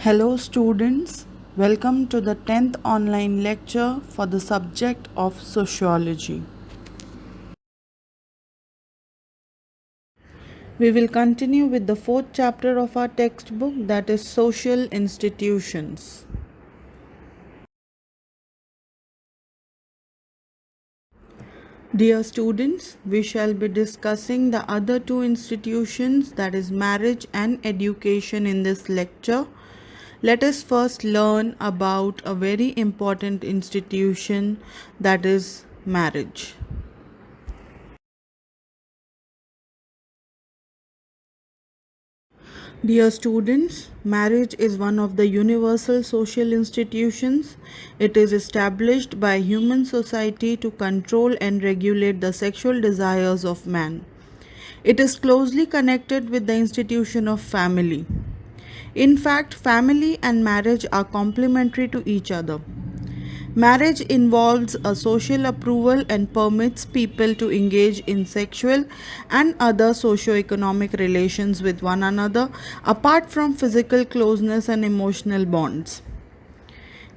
Hello students, welcome to the 10th online lecture for the subject of sociology. We will continue with the fourth chapter of our textbook, that is social institutions. Dear students, we shall be discussing the other two institutions, that is marriage and education, in this lecture. Let us first learn about a very important institution, that is marriage. Dear students, marriage is one of the universal social institutions. It is established by human society to control and regulate the sexual desires of man. It is closely connected with the institution of family. In fact, family and marriage are complementary to each other. Marriage involves a social approval and permits people to engage in sexual and other socio-economic relations with one another apart from physical closeness and emotional bonds.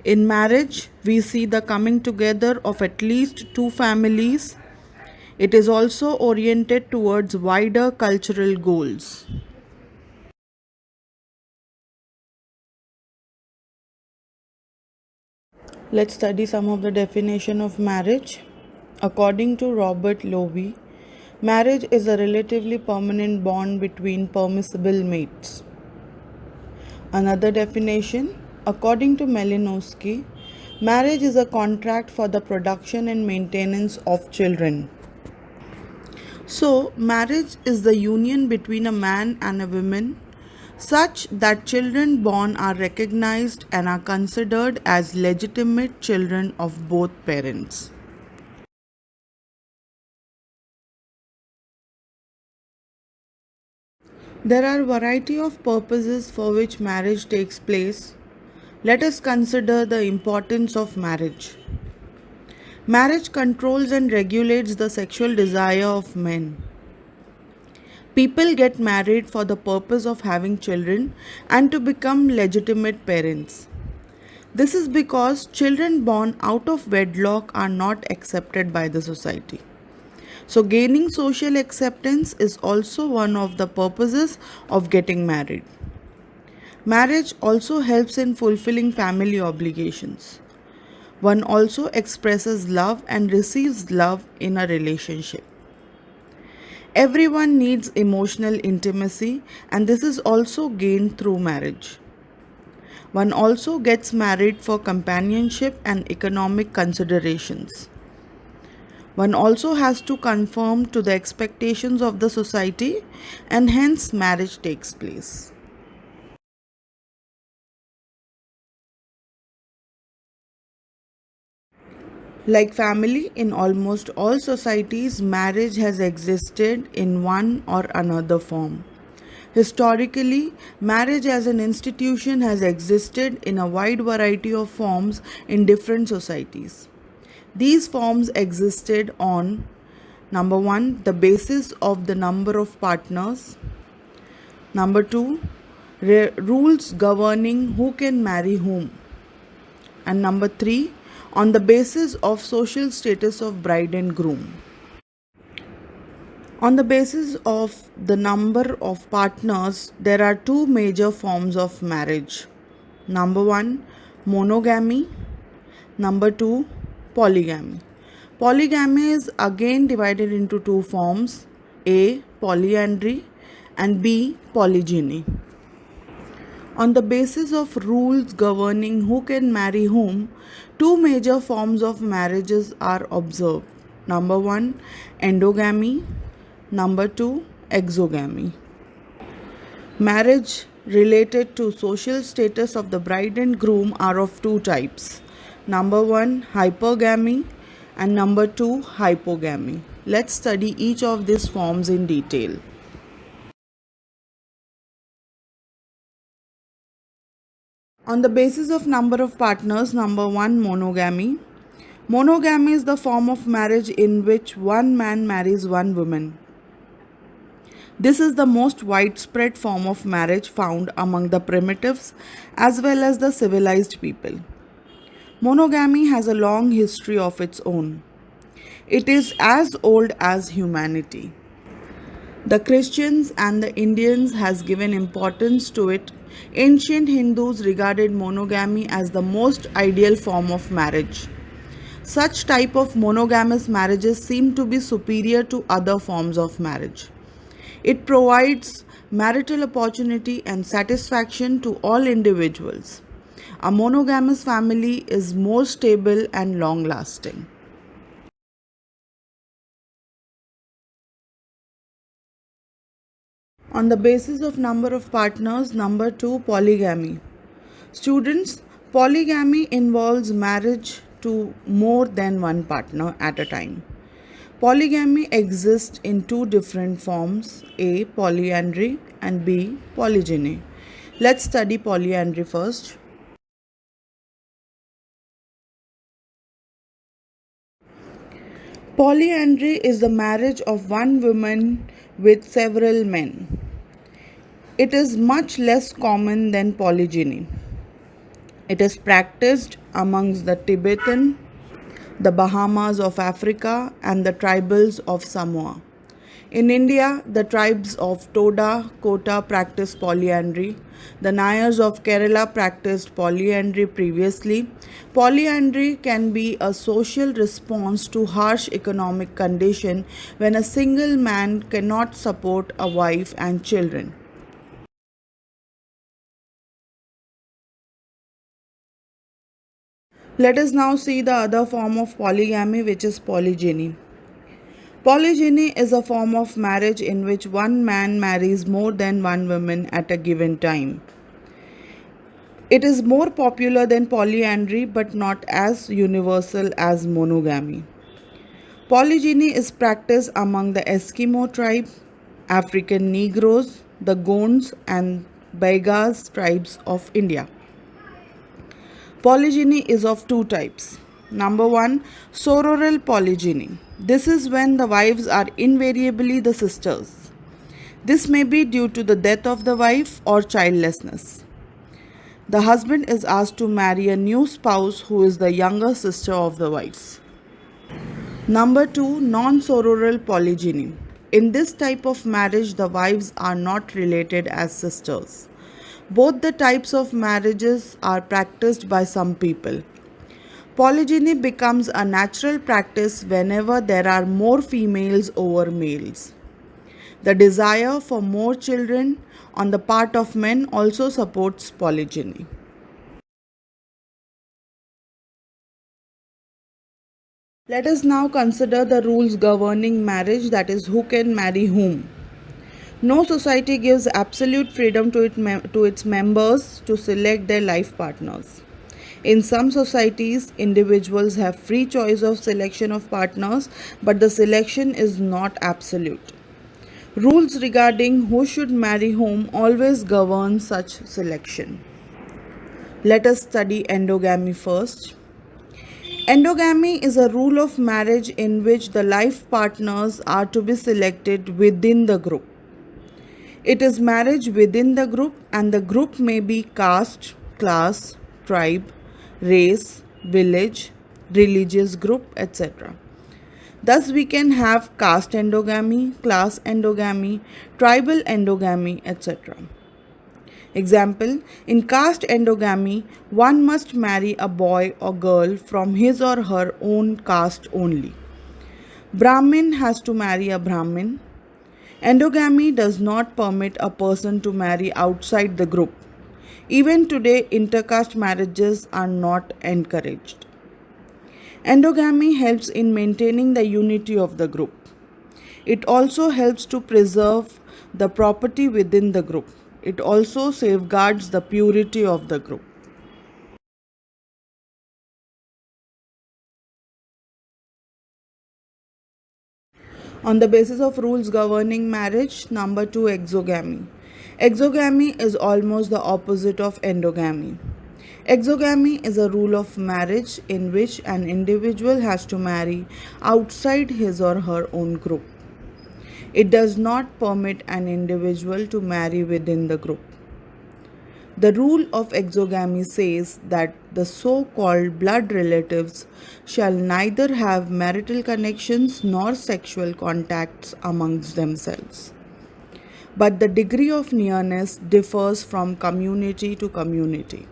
In marriage, we see the coming together of at least two families. It is also oriented towards wider cultural goals. Let's study some of the definition of marriage. According to Robert Lowy, marriage is a relatively permanent bond between permissible mates. Another definition, according to Malinowski, marriage is a contract for the production and maintenance of children. So, marriage is the union between a man and a woman such that children born are recognized and are considered as legitimate children of both parents. There are a variety of purposes for which marriage takes place. Let us consider the importance of marriage. Marriage controls and regulates the sexual desire of men. People get married for the purpose of having children and to become legitimate parents. This is because children born out of wedlock are not accepted by the society. So, gaining social acceptance is also one of the purposes of getting married. Marriage also helps in fulfilling family obligations. One also expresses love and receives love in a relationship. Everyone needs emotional intimacy, and this is also gained through marriage. One also gets married for companionship and economic considerations. One also has to conform to the expectations of the society, and hence marriage takes place. Like family, in almost all societies, marriage has existed in one or another form. Historically, marriage as an institution has existed in a wide variety of forms in different societies. These forms existed on number 1, the basis of the number of partners. Number 2, rules governing who can marry whom. And number 3, on the basis of social status of bride and groom. On the basis of the number of partners, there are two major forms of marriage. Number 1, monogamy. Number 2, polygamy. Polygamy is again divided into two forms, A, polyandry, and B, polygyny. On the basis of rules governing who can marry whom, two major forms of marriages are observed. Number 1, endogamy. Number 2, exogamy. Marriage related to social status of the bride and groom are of two types. Number 1, hypergamy, and number 2, hypogamy. Let's study each of these forms in detail. On the basis of number of partners, number 1, monogamy. Monogamy is the form of marriage in which one man marries one woman. This is the most widespread form of marriage found among the primitives as well as the civilized people. Monogamy has a long history of its own. It is as old as humanity. The Christians and the Indians has given importance to it. Ancient Hindus regarded monogamy as the most ideal form of marriage. Such type of monogamous marriages seem to be superior to other forms of marriage. It provides marital opportunity and satisfaction to all individuals. A monogamous family is more stable and long lasting. On the basis of number of partners, number 2, polygamy. Students, polygamy involves marriage to more than one partner at a time. Polygamy exists in two different forms, A. Polyandry and B. Polygyny. Let's study polyandry first. Polyandry is the marriage of one woman with several men. It is much less common than polygyny. It is practiced amongst the Tibetan, the Bahamas of Africa, and the tribals of Samoa. In India, the tribes of Toda, Kota practice polyandry. The Nayars of Kerala practiced polyandry previously. Polyandry can be a social response to harsh economic condition when a single man cannot support a wife and children. Let us now see the other form of polygamy, which is polygyny. Polygyny is a form of marriage in which one man marries more than one woman at a given time. It is more popular than polyandry but not as universal as monogamy. Polygyny is practiced among the Eskimo tribe, African Negroes, the Gonds, and Baigas tribes of India. Polygyny is of two types. Number 1, sororal polygyny. This is when the wives are invariably the sisters. This may be due to the death of the wife or childlessness. The husband is asked to marry a new spouse who is the younger sister of the wife. Number 2, non-sororal polygyny. In this type of marriage, the wives are not related as sisters. Both the types of marriages are practiced by some people. Polygyny becomes a natural practice whenever there are more females over males. The desire for more children on the part of men also supports polygyny. Let us now consider the rules governing marriage, that is, who can marry whom. No society gives absolute freedom to its members to select their life partners. In some societies, individuals have free choice of selection of partners, but the selection is not absolute. Rules regarding who should marry whom always govern such selection. Let us study endogamy first. Endogamy is a rule of marriage in which the life partners are to be selected within the group. It is marriage within the group, and the group may be caste, class, tribe, race, village, religious group, etc. Thus, we can have caste endogamy, class endogamy, tribal endogamy, etc. Example, in caste endogamy, one must marry a boy or girl from his or her own caste only. Brahmin has to marry a Brahmin. Endogamy does not permit a person to marry outside the group. Even today, intercaste marriages are not encouraged. Endogamy helps in maintaining the unity of the group. It also helps to preserve the property within the group. It also safeguards the purity of the group. On the basis of rules governing marriage, number 2, exogamy. Exogamy is almost the opposite of endogamy. Exogamy is a rule of marriage in which an individual has to marry outside his or her own group. It does not permit an individual to marry within the group. The rule of exogamy says that the so called blood relatives shall neither have marital connections nor sexual contacts amongst themselves. But the degree of nearness differs from community to community.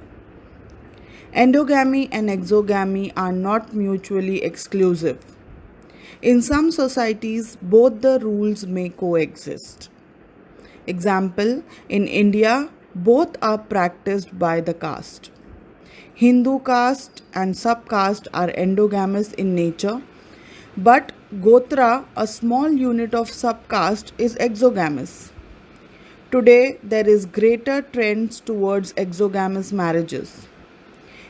Endogamy and exogamy are not mutually exclusive. In some societies, both the rules may coexist. Example, in India, both are practiced by the caste. Hindu caste and subcaste are endogamous in nature, but Gotra, a small unit of subcaste, is exogamous. Today, there is greater trends towards exogamous marriages.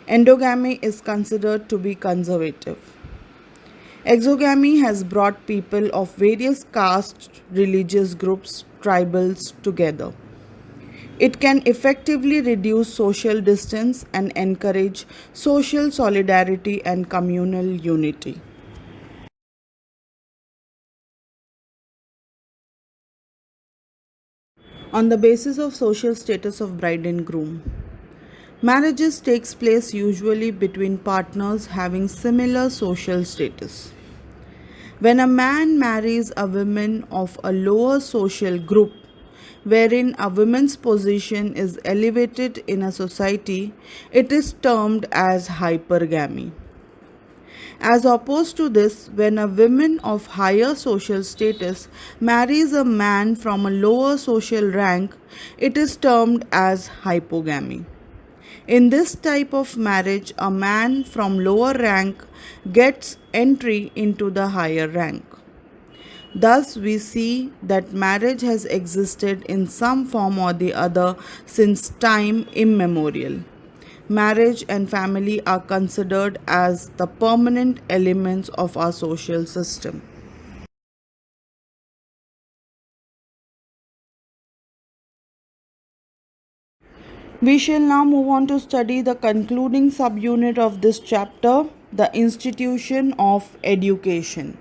Endogamy is considered to be conservative. Exogamy has brought people of various castes, religious groups, tribals together. It can effectively reduce social distance and encourage social solidarity and communal unity. On the basis of social status of bride and groom, marriages takes place usually between partners having similar social status. When a man marries a woman of a lower social group, wherein a woman's position is elevated in a society, it is termed as hypergamy. As opposed to this, when a woman of higher social status marries a man from a lower social rank, it is termed as hypogamy. In this type of marriage, a man from lower rank gets entry into the higher rank. Thus, we see that marriage has existed in some form or the other since time immemorial. Marriage and family are considered as the permanent elements of our social system. We shall now move on to study the concluding subunit of this chapter, the institution of education.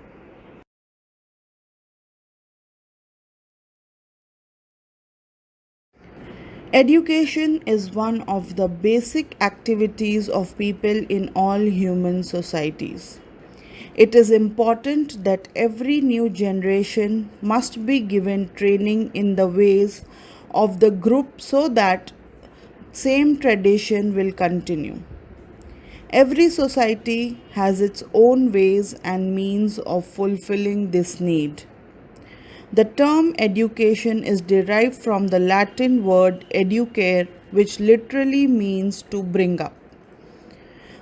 Education is one of the basic activities of people in all human societies. It is important that every new generation must be given training in the ways of the group so that same tradition will continue. Every society has its own ways and means of fulfilling this need. The term education is derived from the Latin word educare, which literally means to bring up.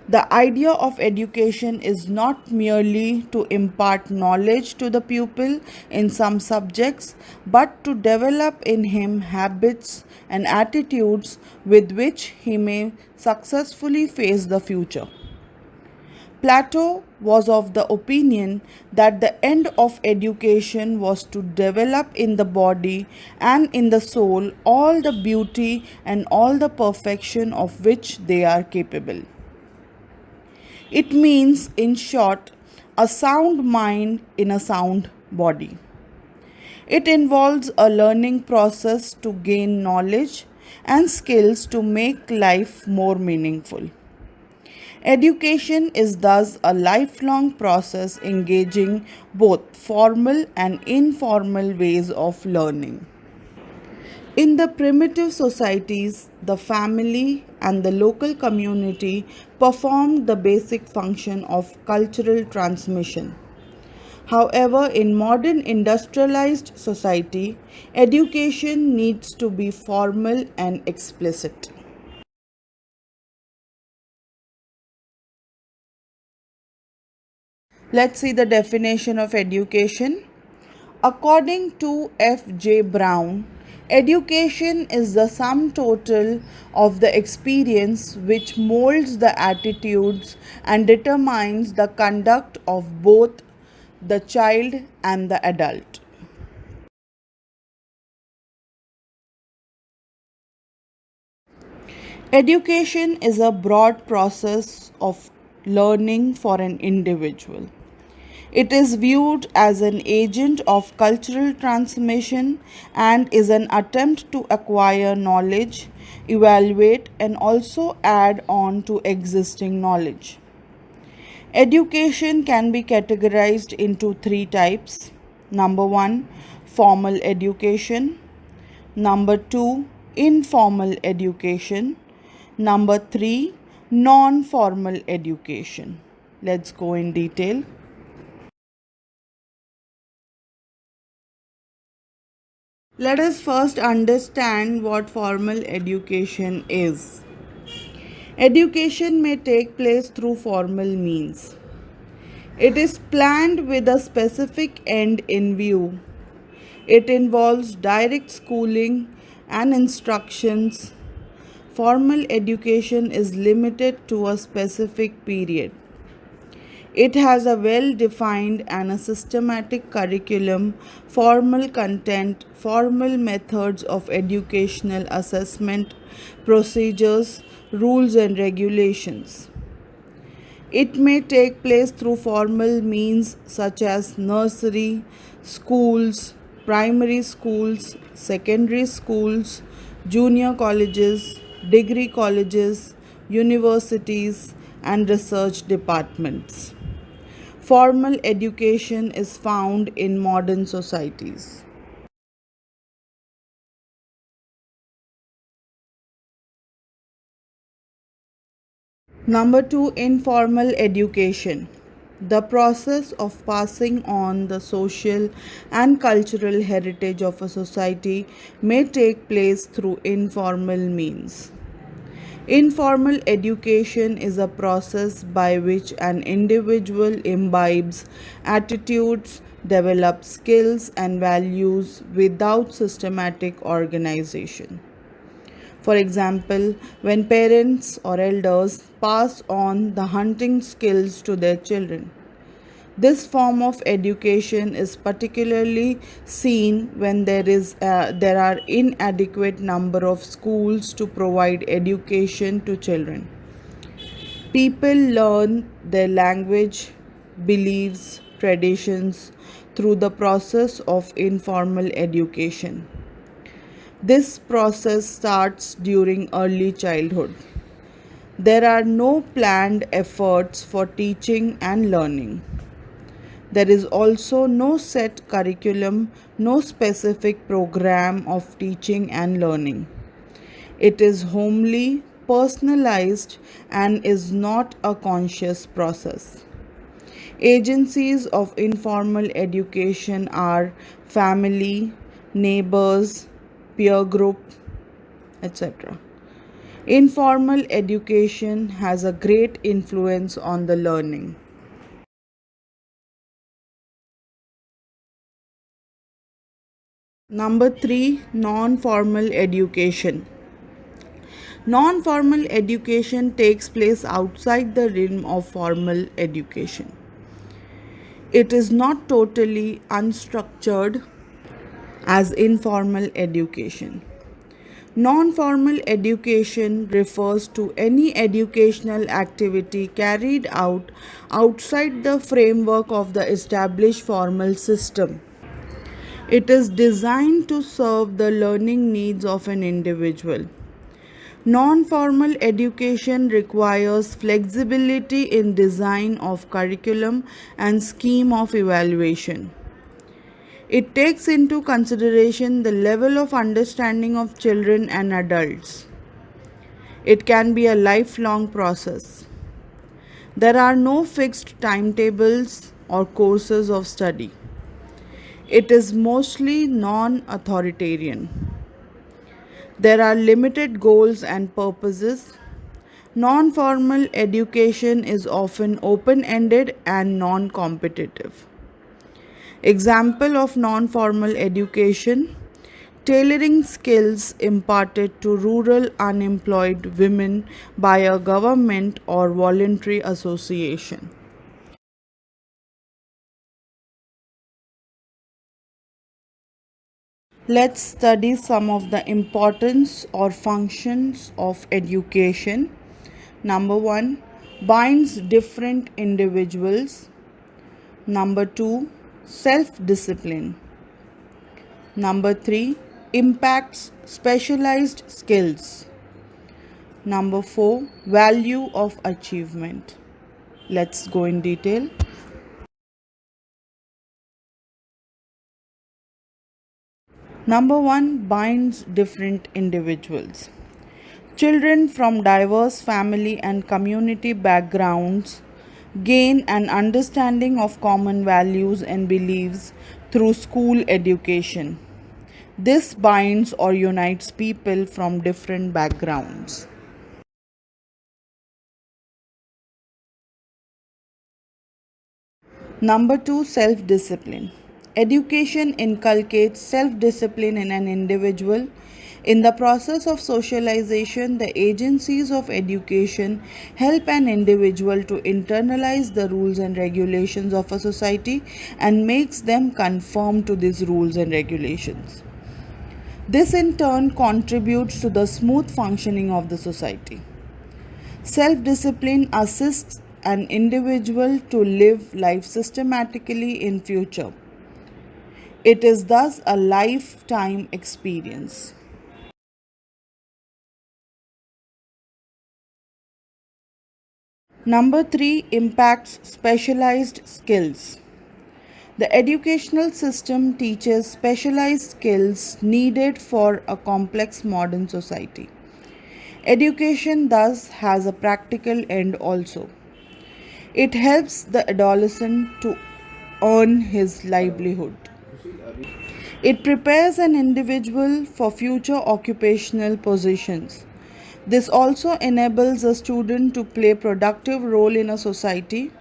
The idea of education is not merely to impart knowledge to the pupil in some subjects, but to develop in him habits and attitudes with which he may successfully face the future. Plato was of the opinion that the end of education was to develop in the body and in the soul all the beauty and all the perfection of which they are capable. It means, in short, a sound mind in a sound body. It involves a learning process to gain knowledge and skills to make life more meaningful. Education is thus a lifelong process engaging both formal and informal ways of learning. In the primitive societies, the family and the local community performed the basic function of cultural transmission. However, in modern industrialized society, education needs to be formal and explicit. Let's see the definition of education. According to F. J. Brown, education is the sum total of the experience which molds the attitudes and determines the conduct of both the child and the adult. Education is a broad process of learning for an individual. It is viewed as an agent of cultural transmission and is an attempt to acquire knowledge, evaluate, and also add on to existing knowledge. Education can be categorized into three types. Number one, formal education. Number two, informal education. Number three, non formal education. Let's go in detail. Let us first understand what formal education is. Education may take place through formal means. It is planned with a specific end in view. It involves direct schooling and instructions. Formal education is limited to a specific period. It has a well defined and a systematic curriculum, formal content, formal methods of educational assessment, procedures, rules, and regulations. It may take place through formal means such as nursery, schools, primary schools, secondary schools, junior colleges, degree colleges, universities, and research departments. Formal education is found in modern societies. Number two, informal education. The process of passing on the social and cultural heritage of a society may take place through informal means. Informal education is a process by which an individual imbibes attitudes, develops skills, and values without systematic organization. For example, when parents or elders pass on the hunting skills to their children. This form of education is particularly seen when there are inadequate number of schools to provide education to children. People learn their language, beliefs, traditions through the process of informal education. This process starts during early childhood. There are no planned efforts for teaching and learning. There is also no set curriculum, no specific program of teaching and learning. It is homely, personalized, and is not a conscious process. Agencies of informal education are family, neighbors, peer group, etc. Informal education has a great influence on the learning. Number three, non formal education. Non formal education takes place outside the realm of formal education. It is not totally unstructured as informal education. Non formal education refers to any educational activity carried out outside the framework of the established formal system. It is designed to serve the learning needs of an individual. Non formal education requires flexibility in design of curriculum and scheme of evaluation. It takes into consideration the level of understanding of children and adults. It can be a lifelong process. There are no fixed timetables or courses of study. It is mostly non authoritarian. There are limited goals and purposes. Non formal education is often open ended and non competitive. Example of non formal education: tailoring skills imparted to rural unemployed women by a government or voluntary association. Let's study some of the importance or functions of education. Number one, binds different individuals. Number 2, self discipline. Number 3, impacts specialized skills. Number 4, value of achievement. Let's go in detail. Number 1, binds different individuals. Children from diverse family and community backgrounds gain an understanding of common values and beliefs through school education. This binds or unites people from different backgrounds. Number 2, self discipline. Education inculcates self discipline in an individual. In the process of socialization, the agencies of education help an individual to internalize the rules and regulations of a society and makes them conform to these rules and regulations. This in turn contributes to the smooth functioning of the society. Self discipline assists an individual to live life systematically in future. It is thus a lifetime experience. Number 3, impacts specialized skills. The educational system teaches specialized skills needed for a complex modern society. Education thus has a practical end also. It helps the adolescent to earn his livelihood. It prepares an individual for future occupational positions. This also enables a student to play a productive role in a society.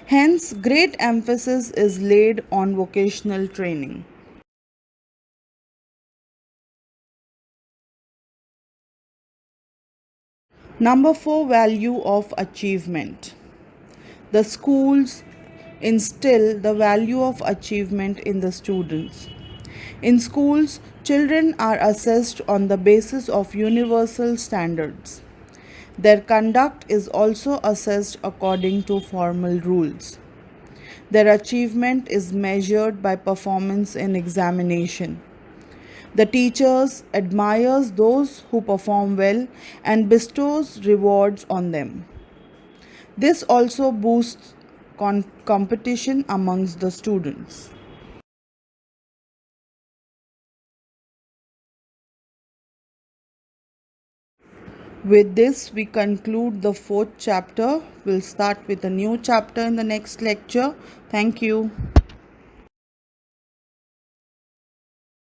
Hence, great emphasis is laid on vocational training. Number 4, value of achievement. The schools instill the value of achievement in the students. In schools, children are assessed on the basis of universal standards. Their conduct is also assessed according to formal rules. Their achievement is measured by performance in examination. The teachers admires those who perform well and bestows rewards on them. This also boosts competition amongst the students. With this, we conclude the fourth chapter. We'll start with a new chapter in the next lecture. Thank you.